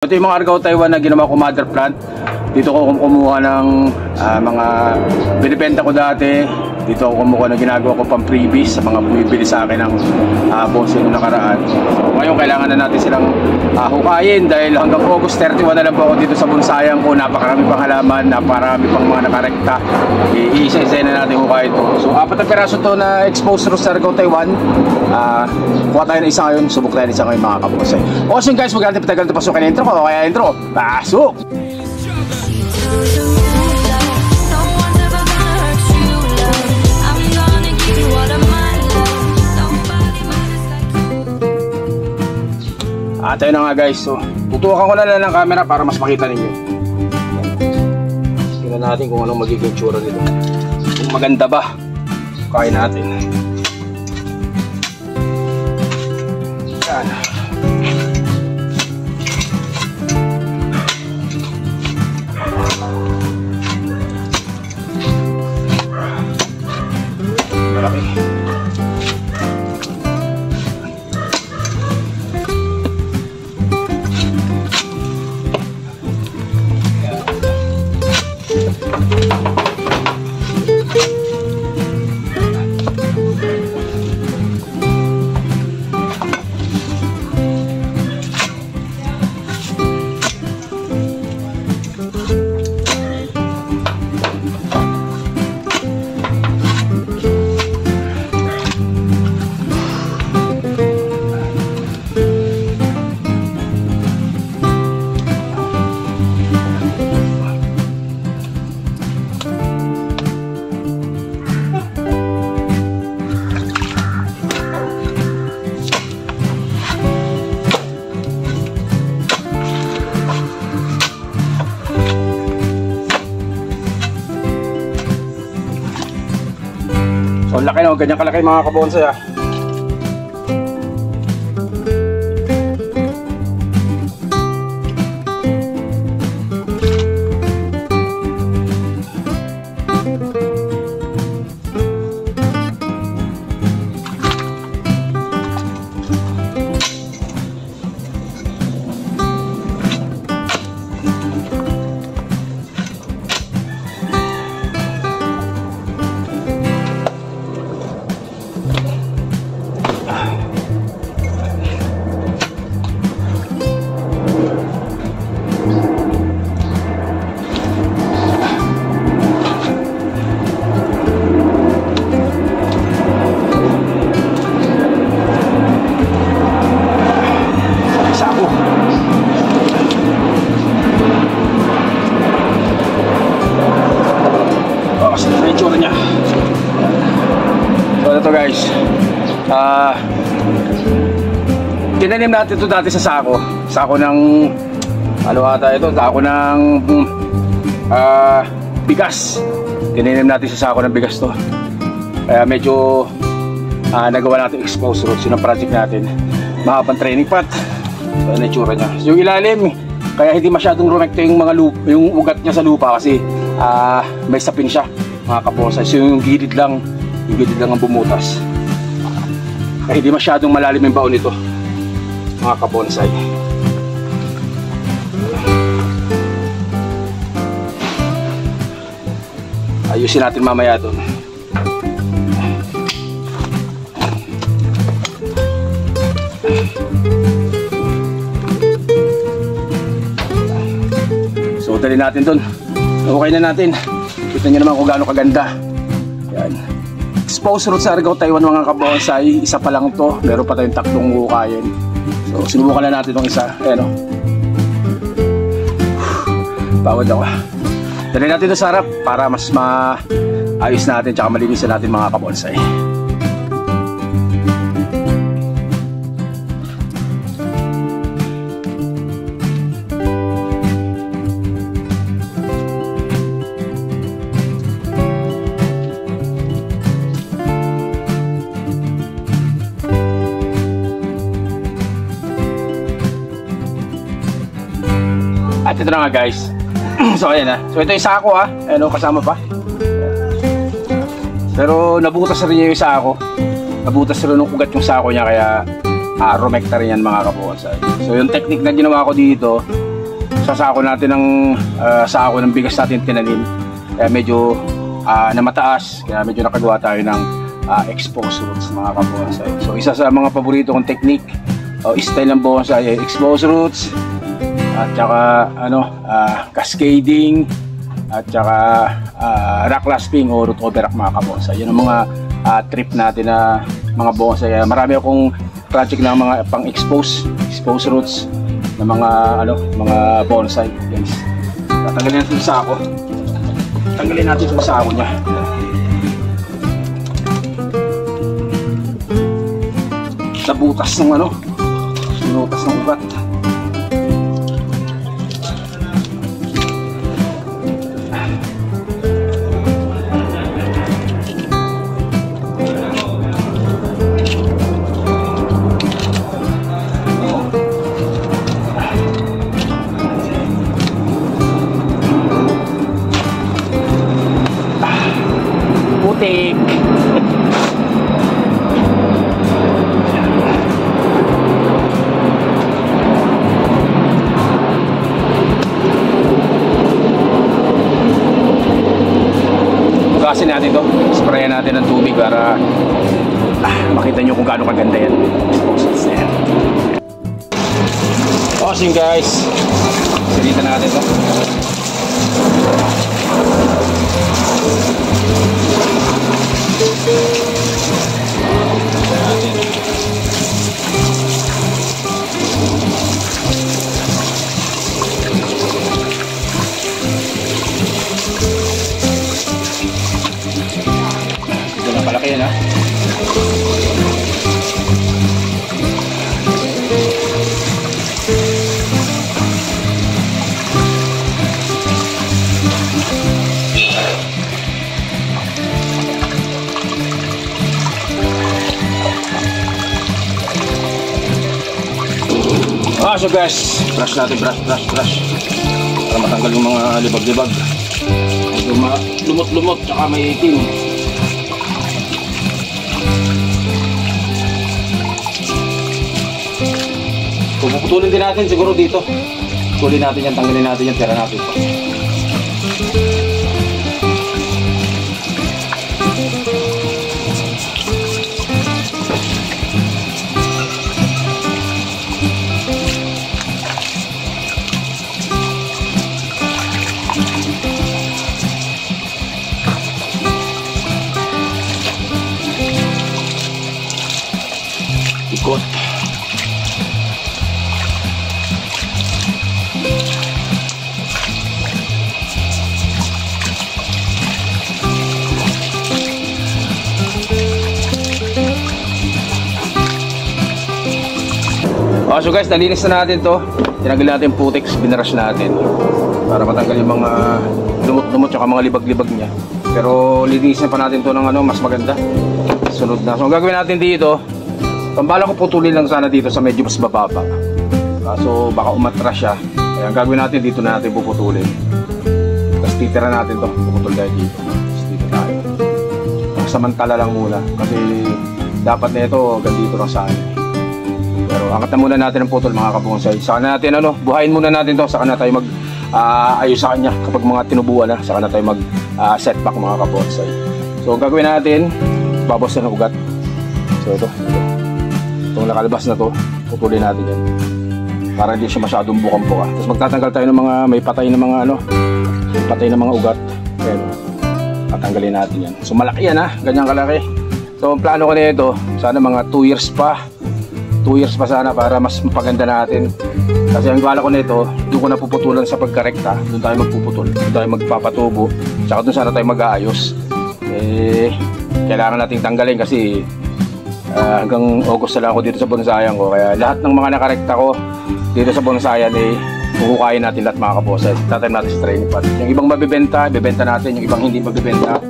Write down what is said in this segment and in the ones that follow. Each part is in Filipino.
Ito yung mga Argao Taiwan na ginawa ko mother plant. Dito ko kumuha ng mga binibenta ko dati. Dito ako kumuha ng ginagawa ko pang freebies sa mga bumibili sa akin ng bonsai noong nakaraan. So, ngayon kailangan na natin silang hukayin dahil hanggang August 31 na lang po ako dito sa bonsayan ko. Napakarami pang halaman, napakarami pang mga nakarekta. Iisa-isa na natin hukayin to. So 4 na peraso to na exposed rose sa Argao Taiwan. Kuha tayo ng isa ngayon, subok tayo ng isa ngayon mga kabonsai. O so guys, magandang patagal na pasukin na intro ko. Kaya intro, pasok! Tayo na nga guys, so tutukan ko na lang ng camera para mas makita ninyo. Tingnan natin kung anong magiging tsura nito. Kung maganda ba, kain natin. Yan. Malaki. So laki na, ganyan kalaki mga kabonsai ah. Guys, tinanim natin ito dati sa sako ng ano ata ito, sako ng bigas. Tinanim natin sa sako ng bigas to, kaya medyo nagawa natin exposed roots. Yun ang project natin, mahabang training pot. So ano yung tsura nya, yung ilalim kaya hindi masyadong rumekta yung mga lupa, yung ugat nya sa lupa kasi may sapin siya mga kabonsai. So yung gilid lang ang bumutas, kaya hindi masyadong malalim yung baon nito mga kabonsai. Ayusin natin mamaya doon. So dali natin doon, okay na natin. Kita nyo naman kung gaano kaganda. Yan, exposed roots sa Argao Taiwan mga kabonsai. Isa pa lang to, meron pa tayong tatlong hukayin. So sinubukan na natin itong isa. Ayan o, pawad ako. Dali natin ito sa harap para mas maayos natin tsaka malinisan natin mga kabonsai. At ito na nga guys. So ayan so ito yung sako ano, kasama pa. Pero nabutas rin niya yung sako. Nabutas rin ng ugat yung sako niya, kaya rumekta rin yan mga kabonsai. So yung technique na ginawa ko dito, sasako natin ng sako ng bigas natin tinanim. Kaya medyo na mataas, kaya medyo nakagawa tayo ng exposed roots mga kabonsay. So isa sa mga paborito kong technique o style ng bonsai ay exposed roots at saka cascading at saka rock clasping o root over rock mga kabonsay. Yan ang mga trip natin na mga bonsai. Marami akong project ng mga pang exposed roots ng mga bonsai, guys. Tatanggalin natin yung sako. Tanggalin natin yung sako niya. Sa butas ng butas ng ugat. Putik. Hugasin natin to, sprayan natin ng tubig para makita nyo kung gaano kaganda yan. Awesome guys, silitan natin to. Ito na palaki yan ha. So guys, brush natin, brush para matanggal yung mga libag-libag. Medyo lumot-lumot tsaka may itim. Puputulin din natin siguro dito. Puputulin natin yan, tanggalin natin yan, tira natin ito. Ikot. So guys, nalinis na natin to. Tinanggal natin putik, binrush natin para matanggal yung mga lumot-lumot at mga libag-libag niya. Pero linisin pa natin to ng mas maganda. Sunod na. So ang gagawin natin dito, pambala ko putulin lang sana dito sa medyo mas bababa. Kaso baka umatras siya. Kaya ang gagawin natin dito na natin puputulin. Tapos titira natin to, puputol tayo dito. Tapos dito tayo. Samantala lang muna kasi dapat na ito hanggang dito lang sana. Pero angat na muna natin ang putol mga kabonsay. Saka natin buhayin muna natin to. Saka na tayo mag ayos sa kanya kapag mga tinubuan na. Saka na tayo mag setback mga kabonsay. So ang gagawin natin, babos na ng ugat. So ito. Itong nakalabas na to, putulin natin yan. Para hindi siya masyadong bukang-buka. Tapos magtatanggal tayo ng mga may patay na mga may patay na mga ugat. Ayan. Tatanggalin natin yan. So malaki yan ganyan kalaki. So ang plano ko na ito, sana mga 2 years pa. 2 years pa sana para mas mapaganda natin. Kasi ang bala ko nito, doon ko na puputulan sa pagkarekta. Doon tayo magpuputol, doon tayo magpapatubo. Tsaka doon sana tayo mag-aayos. Kailangan nating tanggalin kasi hanggang August na lang ako dito sa bonsayan ko. Kaya lahat ng mga nakarekta ko dito sa bonsayan huhukayin natin lahat mga kabosay. Tatanim natin sa training pot. Yung ibang mabibenta, bibenta natin. Yung ibang hindi mabibenta,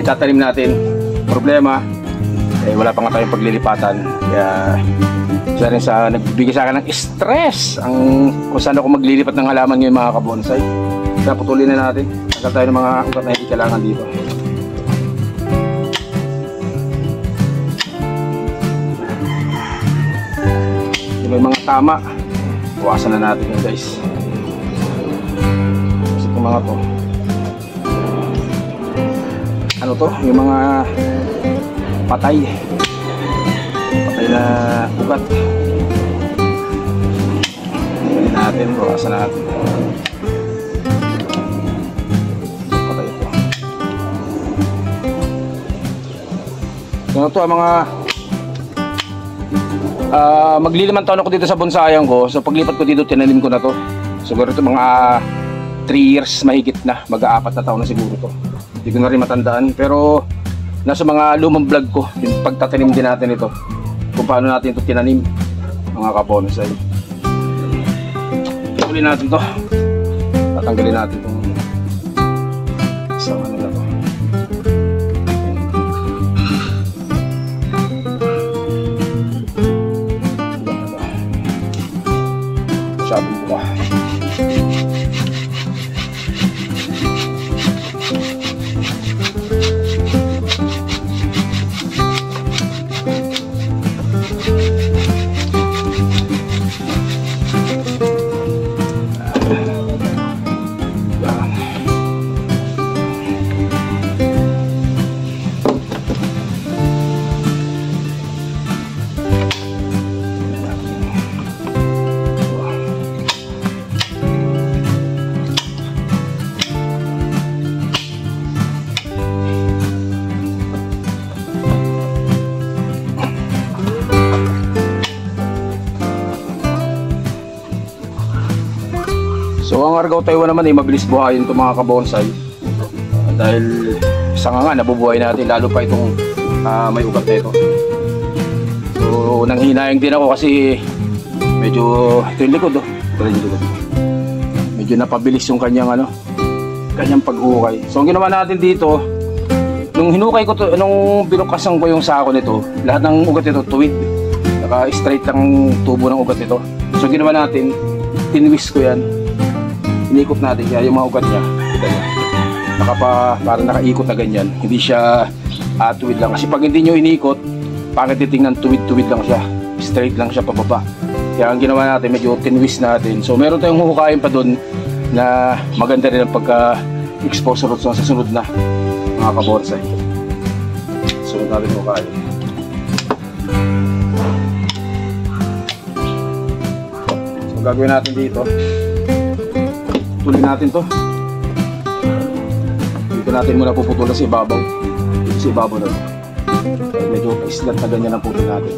tatanim natin. Problema, wala pa nga tayong paglilipatan. Kaya isa rin sa nagbibigay sa akin ng stress kung saan ako maglilipat ng halaman ngayon mga kabonsay. Kaya putulin na natin. Tagal tayo ng mga ugat na hindi kailangan dito. Yung may mga tama, iwasan na natin yun guys. itong mga to. Ano to? Yung mga patay na ugat. Tingnan natin, bawasan natin. Patay ito. Ano to, mga maglilimang taon ako dito sa bonsaian ko. So paglipat ko dito, tinanim ko na to. Siguro ito mga 3 years mahigit na. Mag-4 na taon na siguro to. Hindi ko na rin matandaan. Pero nasa mga lumang vlog ko, pagtatanim din natin ito. Kung paano natin ito tinanim, mga kabonsai. Tuloy natin to. Tatanggalin natin itong isang ano na to. Masyadong buka. So ang Argao Taiwan naman ay mabilis buhayin itong mga kabonsai. Dahil isa nga nabubuhay natin, lalo pa itong may ugat na ito. So nanghinayang din ako kasi medyo ito yung likod, medyo napabilis yung kanyang paghukay. So ang ginawa natin dito, nung hinukay ko to, nung binukasan ko yung sako nito, lahat ng ugat nito tuwid, naka straight ang tubo ng ugat nito. So ginawa natin, tinwist ko yan, inikot natin kaya yung mga ugat niya, kita niya, parang nakaikot na ganyan, hindi siya tuwid lang. Kasi pag hindi nyo inikot, pangit titingnan, tuwid-tuwid lang siya, straight lang siya pababa. Kaya ang ginawa natin, medyo tinwist natin. So meron tayong huhukayin pa dun na maganda rin ang pagka-expose sa susunod na mga kabonsai. Sunod natin hukayin. So gagawin natin dito, tuloy natin to. Dito natin muna puputulan sa ibabaw. Dito sa ibabaw na to. Medyo islat na ganyan ang putol natin.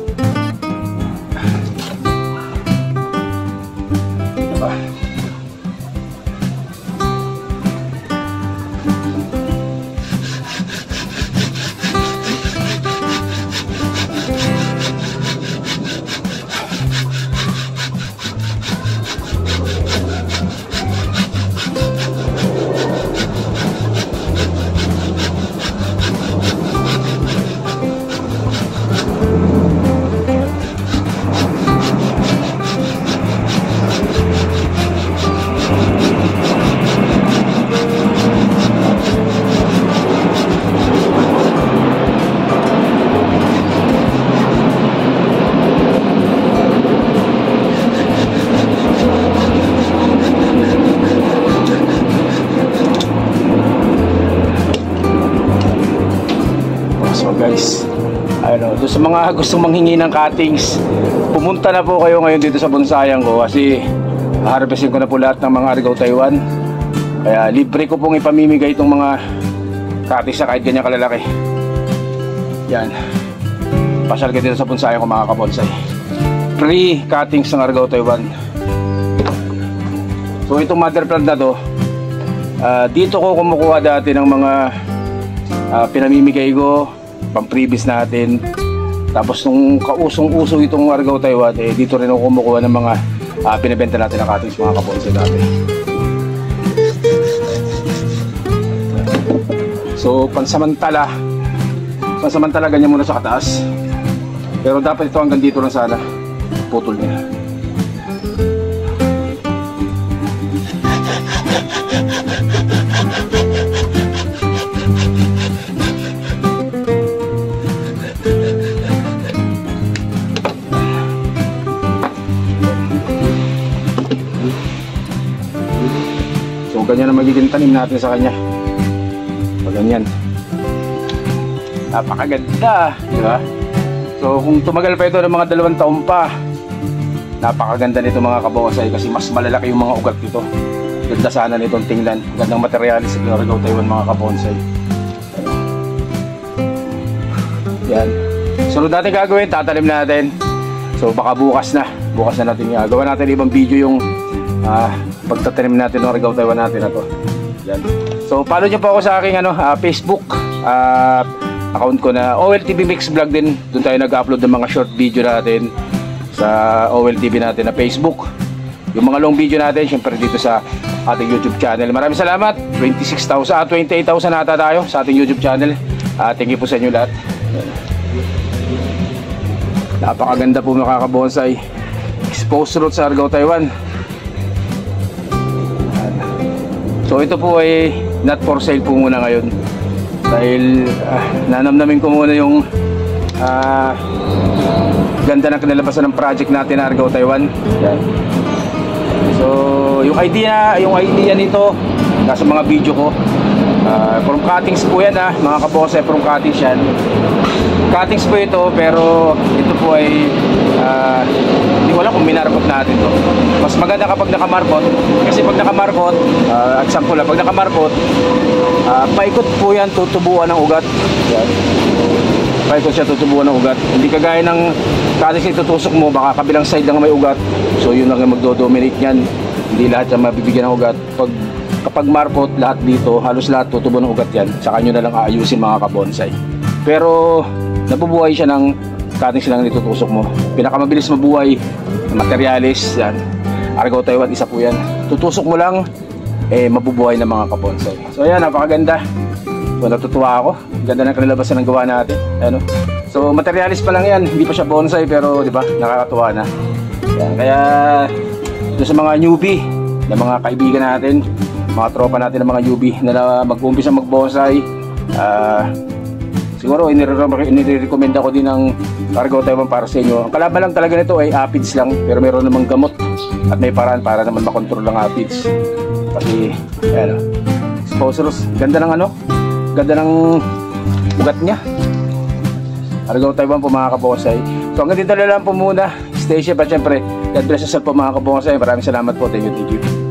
Dito pa. Guys, doon sa mga gustong manghingi ng cuttings, pumunta na po kayo ngayon dito sa bonsaian ko kasi harvestin ko na po lahat ng mga Argao Taiwan. Kaya libre ko pong ipamimigay itong mga cuttings na kahit ganyan kalalaki. Yan, pasyal kayo dito sa bonsaian ko mga kabonsai. Free cuttings ng Argao Taiwan. So itong mother plant na to, dito ko kumukuha dati ng mga pinamimigay ko, pang-previous natin. Tapos nung kausong-uso itong Argao Taiwan, dito rin ako kumukuha ng mga pinibenta natin na cuttings mga kabonsai natin. So pansamantala ganyan muna sa kataas. Pero dapat ito hanggang dito lang sana, putol niya. So So ganyan ang magiging tanim natin sa kanya. So ganyan. Napakaganda, di ba? So kung tumagal pa ito ng mga 2 taon pa, napakaganda nito mga kabonsai kasi mas malalaki yung mga ugat nito. Ganda sana nitong tingnan. Gandang materialis sa Argao Taiwan mga kabonsai. Yan. Sunod natin gagawin, tatanim natin. So baka bukas na natin gagawa natin ibang video yung pagtatanim natin ng Argao Taiwan natin na to. Yan. So follow nyo po ako sa aking Facebook account ko na OLTV Mix Vlog din. Doon tayo nag-upload ng mga short video natin sa OLTV natin na Facebook. Yung mga long video natin syempre dito sa ating YouTube channel. Maraming salamat. 28,000 nata tayo sa ating YouTube channel. Thank you po sa inyo lahat. Napakaganda po mga kabonsai. Exposed root sa Argao Taiwan. So ito po ay not for sale po muna ngayon. Dahil nanamnamin ko muna yung ganda ng kinalabasan ng project natin na Argao Taiwan. Yan. So yung idea nito nasa mga video ko. From cuttings po yan mga kabonsai, from cuttings yan. Cuttings po ito, pero ito po ay hindi ko alam kung minarkot natin to. Mas maganda kapag nakamarkot, kasi pag nakamarkot, example lang, pag nakamarkot, paikot po yan, tutubuan ng ugat. Yan. Paikot siya, tutubuan ng ugat. Hindi kagaya ng cuttings na itutusok mo, baka kabilang side lang may ugat. So yun lang yung magdodominate niyan. Hindi lahat yan mabibigyan ng ugat. Kapag markot, lahat dito, halos lahat tutubo ng ugat yan. Saka nyo na lang aayusin mga kabonsai. Pero nabubuhay siya ng cuttings lang nitutusok mo. Pinakamabilis mabuhay na materialis yan. Argao Taiwan, isa po yan. Tutusok mo lang, mabubuhay na mga kabonsai. So ayan, napakaganda. So natutuwa ako. Ganda ng kanilabasan ng gawa natin. Ano? So materialis pa lang yan. Hindi pa siya bonsai, pero di ba nakakatuwa na. Yan. Kaya doon sa mga newbie na mga kaibigan natin, mga tropa natin ng mga newbie na mag-uumpisa mag-bonsai, siguro inirecommend ako din ng Argao Taiwan para sa inyo. Ang kalaban lang talaga nito ay aphids lang, pero meron namang gamot at may paraan para naman makontrol ang aphids. Kasi exposures, ganda ng ganda ng ugat niya. Argao Taiwan po mga kabonsai. So hanggang dito na lang po muna. Stay safe at syempre God bless us po mga kabonsai. Maraming salamat po. Thank you.